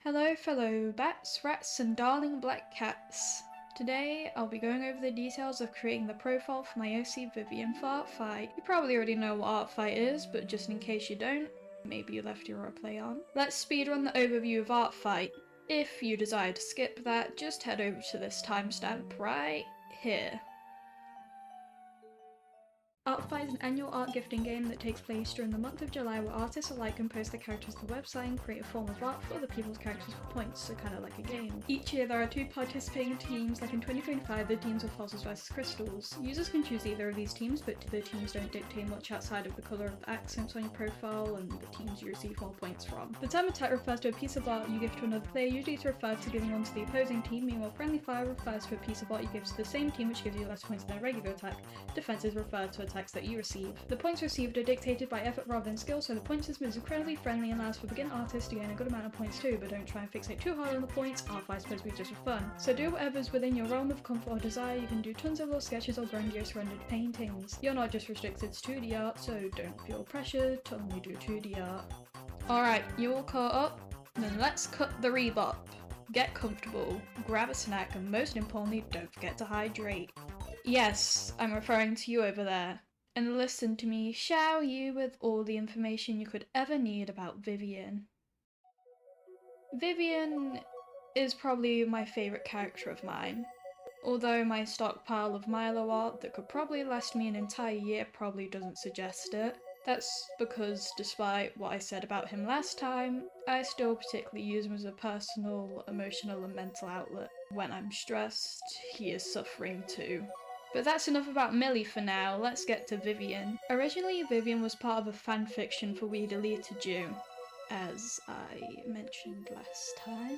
Hello fellow bats, rats and darling black cats. Today I'll be going over the details of creating the profile for my OC Vivian for Artfight. You probably already know what Artfight is, but just in case you don't, maybe you left your replay on. Let's speedrun the overview of Artfight. If you desire to skip that, just head over to this timestamp right here. Artfight is an annual art gifting game that takes place during the month of July where artists alike can post their characters to the website and create a form of art for other people's characters for points, so kind of like a game. Each year there are two participating teams, like in 2025 the teams of fossils vs crystals. Users can choose either of these teams, but the teams don't dictate much outside of the colour of the accents on your profile and the teams you receive more points from. The term attack refers to a piece of art you give to another player, usually it's referred to giving one to the opposing team, meanwhile friendly fire refers to a piece of art you give to the same team which gives you less points than a regular attack. Defense is referred to attacks that you receive. The points received are dictated by effort rather than skill, so the point system is incredibly friendly and allows for beginner artists to gain a good amount of points too, but don't try and fixate too hard on the points. Artfight is supposed to be just for fun. So do whatever's within your realm of comfort or desire. You can do tons of little sketches or grandiose rendered paintings. You're not just restricted to 2D art, so don't feel pressured to only do 2D art. Alright, you all caught up? Then let's cut the rebop. Get comfortable, grab a snack, and most importantly, don't forget to hydrate. Yes, I'm referring to you over there. And listen to me shower you with all the information you could ever need about Vivian. Vivian is probably my favourite character of mine. Although my stockpile of Milo art that could probably last me an entire year probably doesn't suggest it. That's because despite what I said about him last time, I still particularly use him as a personal, emotional and mental outlet. When I'm stressed, he is suffering too. But that's enough about Millie for now, let's get to Vivian. Originally, Vivian was part of a fanfiction for We Deleted You, as I mentioned last time.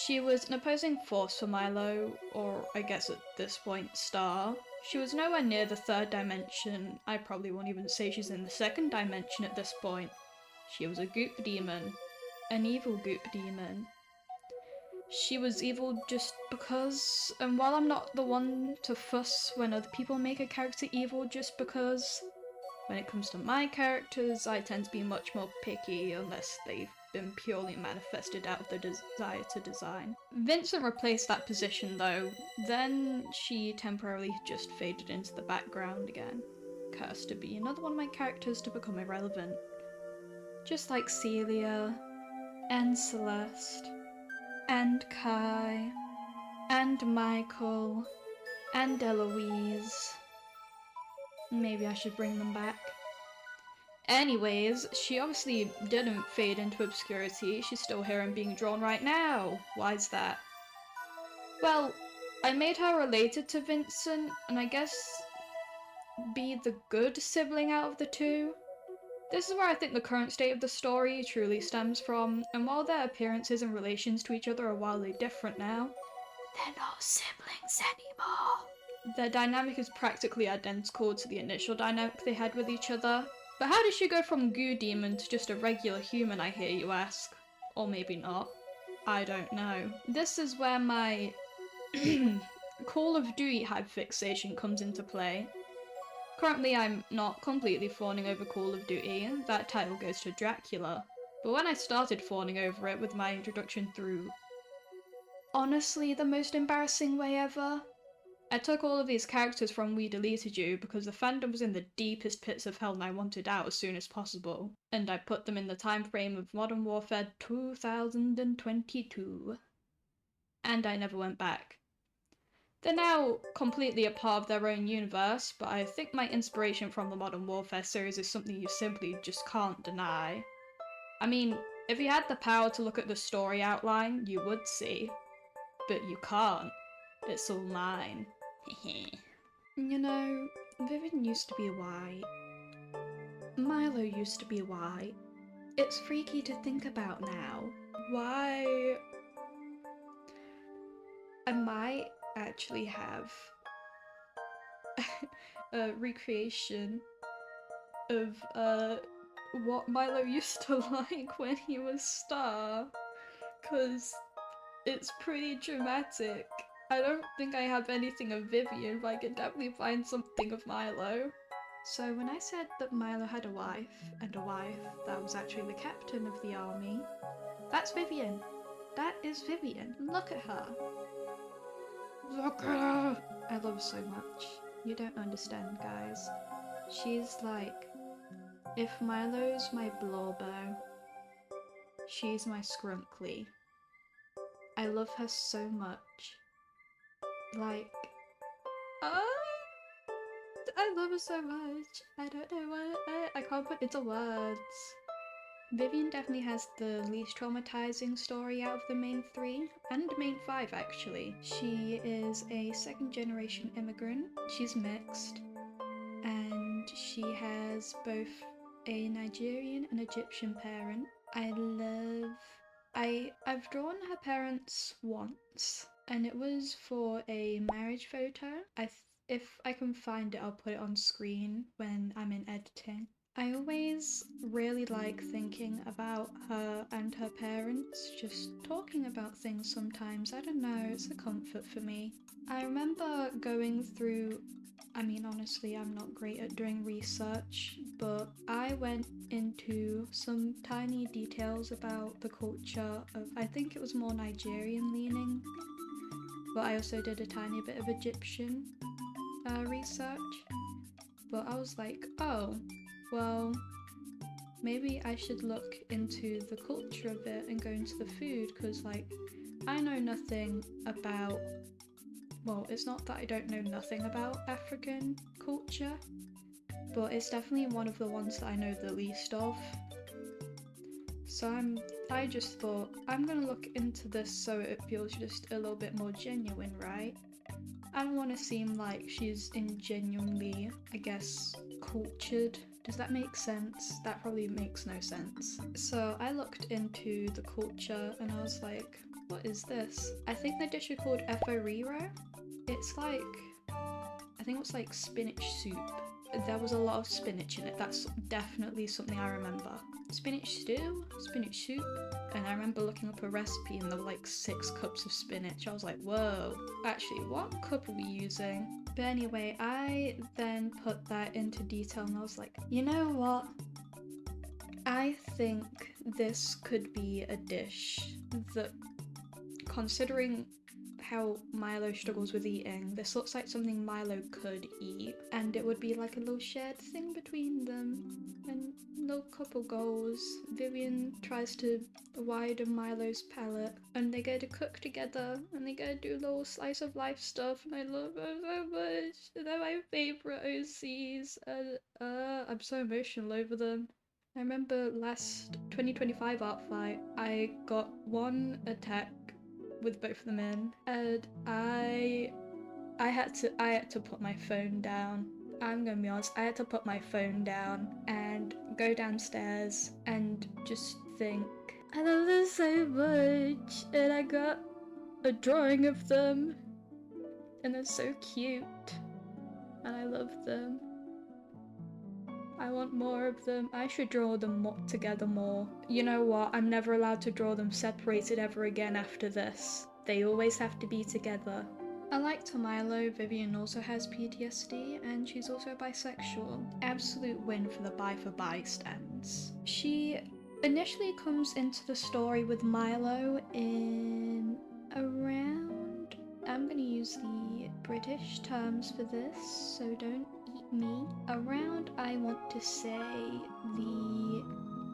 She was an opposing force for Milo, or I guess at this point, Star. She was nowhere near the third dimension. I probably won't even say she's in the second dimension at this point. She was a goop demon. An evil goop demon. She was evil just because, and while I'm not the one to fuss when other people make a character evil just because, when it comes to my characters, I tend to be much more picky unless they've been purely manifested out of the desire to design. Vincent replaced that position though, then she temporarily just faded into the background again. Cursed to be another one of my characters to become irrelevant. Just like Celia, and Celeste, and Kai, and Michael, and Eloise. Maybe I should bring them back. Anyways, she obviously didn't fade into obscurity, she's still here and being drawn right now. Why's that? Well, I made her related to Vincent, and I guess be the good sibling out of the two. This is where I think the current state of the story truly stems from, and while their appearances and relations to each other are wildly different now, they're not siblings anymore. Their dynamic is practically identical to the initial dynamic they had with each other. But how did she go from goo demon to just a regular human, I hear you ask? Or maybe not. I don't know. This is where my Call of Duty hype fixation comes into play. Currently I'm not completely fawning over Call of Duty, that title goes to Dracula. But when I started fawning over it with my introduction through honestly the most embarrassing way ever, I took all of these characters from We Deleted You because the fandom was in the deepest pits of hell and I wanted out as soon as possible. And I put them in the time frame of Modern Warfare 2022. And I never went back. They're now completely a part of their own universe, but I think my inspiration from the Modern Warfare series is something you simply just can't deny. I mean, if you had the power to look at the story outline, you would see. But you can't. It's all mine. You know, Vivian used to be white. Milo used to be white. It's freaky to think about now. Why? I might actually have a recreation of what Milo used to like when he was Star, cause it's pretty dramatic. I don't think I have anything of Vivian, but I can definitely find something of Milo. So when I said that Milo had a wife, and a wife that was actually the captain of the army, that's Vivian. There's Vivian. Look at her. Look at her! I love her so much. You don't understand, guys. She's like, if Milo's my Blorbo, she's my Scrunkly. I love her so much. Like, I love her so much. I don't know what, I can't put into words. Vivian definitely has the least traumatizing story out of the main 3, and main 5 actually. She is a second generation immigrant, she's mixed, and she has both a Nigerian and Egyptian parent. I've drawn her parents once, and it was for a marriage photo. If I can find it, I'll put it on screen when I'm in editing. I always really like thinking about her and her parents, just talking about things sometimes. I don't know, it's a comfort for me. I remember going through, I mean honestly I'm not great at doing research, but I went into some tiny details about the culture of, I think it was more Nigerian leaning, but I also did a tiny bit of Egyptian research. But I was like, oh, well, maybe I should look into the culture of it and go into the food, because like I know nothing about, well, it's not that I don't know nothing about African culture, but it's definitely one of the ones that I know the least of. So I just thought I'm gonna look into this so it feels just a little bit more genuine, right? I don't want to seem like she's ingenuinely, I guess, cultured. Does that make sense? That probably makes no sense. So I looked into the culture and I was like, what is this? I think the dish is called Eforiro. It's like, I think it was like spinach soup. There was a lot of spinach in it. That's definitely something I remember. Spinach stew, spinach soup, and I remember looking up a recipe and there were like 6 cups of spinach. I was like, whoa, actually, what cup are we using? But anyway, I then put that into detail and I was like, you know what? I think this could be a dish that, considering how Milo struggles with eating, this looks like something Milo could eat, and it would be like a little shared thing between them, and little couple goals. Vivian tries to widen Milo's palate, and they get to cook together, and they get to do little slice of life stuff, and I love her so much. They're my favourite OCs, and I'm so emotional over them. I remember last 2025 Artfight, I got one attack with both of them in, and I had to put my phone down. I'm gonna be honest, I had to put my phone down and go downstairs and just think, I love them so much, and I got a drawing of them, and they're so cute, and I love them. I want more of them. I should draw them together more. You know what? I'm never allowed to draw them separated ever again after this. They always have to be together. Unlike to Milo, Vivian also has PTSD, and she's also bisexual. Absolute win for the bi for bi stands. She initially comes into the story with Milo in around, I'm gonna use the British terms for this, so don't eat me. Around, I want to say, the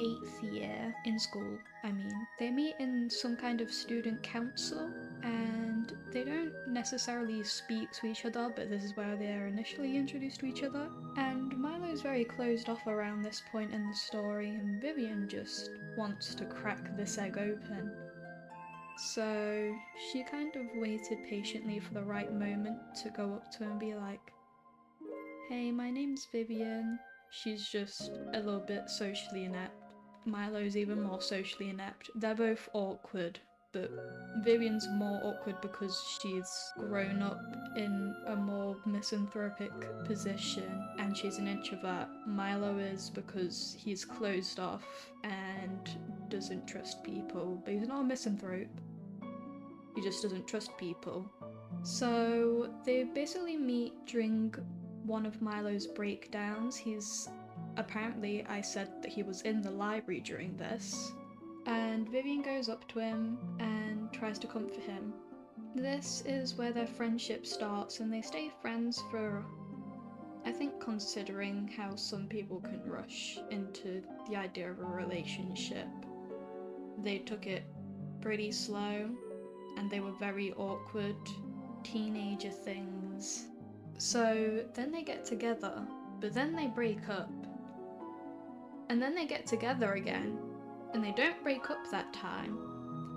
8th year in school, I mean. They meet in some kind of student council, and they don't necessarily speak to each other, but this is where they're initially introduced to each other. And Milo's very closed off around this point in the story, and Vivian just wants to crack this egg open. So she kind of waited patiently for the right moment to go up to him and be like, hey, my name's Vivian. She's just a little bit socially inept. Milo's even more socially inept. They're both awkward, but Vivian's more awkward because she's grown up in a more misanthropic position and she's an introvert. Milo is because he's closed off and doesn't trust people, but he's not a misanthrope. He just doesn't trust people. So they basically meet during one of Milo's breakdowns. Apparently I said that he was in the library during this, and Vivian goes up to him and tries to comfort him. This is where their friendship starts, and they stay friends for, I think, considering how some people can rush into the idea of a relationship, they took it pretty slow, and they were very awkward teenager things. So then they get together, but then they break up. And then they get together again, and they don't break up that time.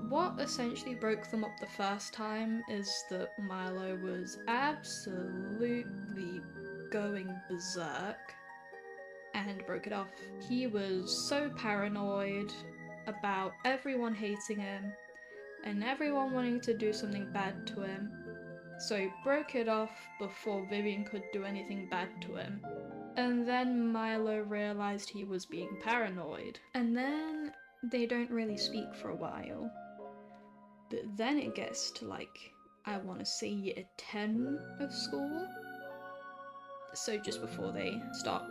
What essentially broke them up the first time is that Milo was absolutely going berserk and broke it off. He was so paranoid about everyone hating him and everyone wanting to do something bad to him, so he broke it off before Vivian could do anything bad to him. And then Milo realized he was being paranoid. And then they don't really speak for a while. But then it gets to like, I want to say year 10 of school. So just before they start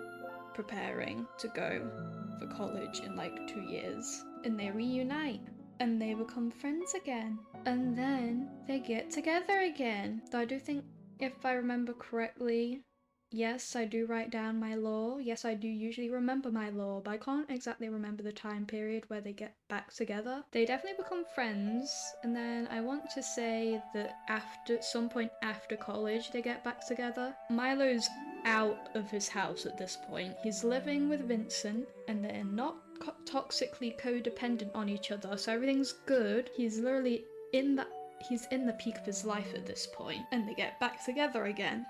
preparing to go for college in like 2 years. And they reunite. And they become friends again. And then they get together again. Though I do think, if I remember correctly, yes, I do write down my lore. Yes, I do usually remember my lore, but I can't exactly remember the time period where they get back together. They definitely become friends, and then I want to say that after some point after college they get back together. Milo's out of his house at this point. He's living with Vincent, and they're not toxically codependent on each other, so everything's good. He's literally in the peak of his life at this point, and they get back together again.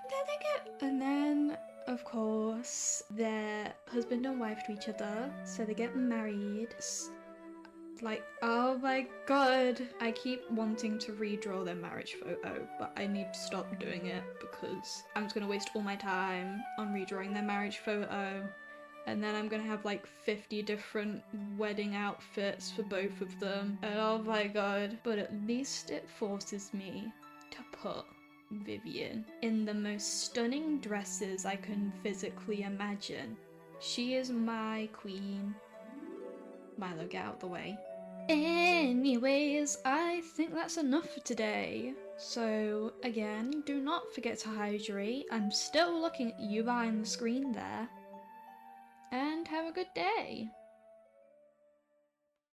And then, of course, they're husband and wife to each other, so they get married. Like, oh my god. I keep wanting to redraw their marriage photo, but I need to stop doing it because I'm just gonna waste all my time on redrawing their marriage photo. And then I'm gonna have like 50 different wedding outfits for both of them. And oh my god. But at least it forces me to put Vivian in the most stunning dresses I can physically imagine. She is my queen. Milo, get out the way. Anyways, I think that's enough for today. So again, do not forget to hydrate. I'm still looking at you behind the screen there. And have a good day.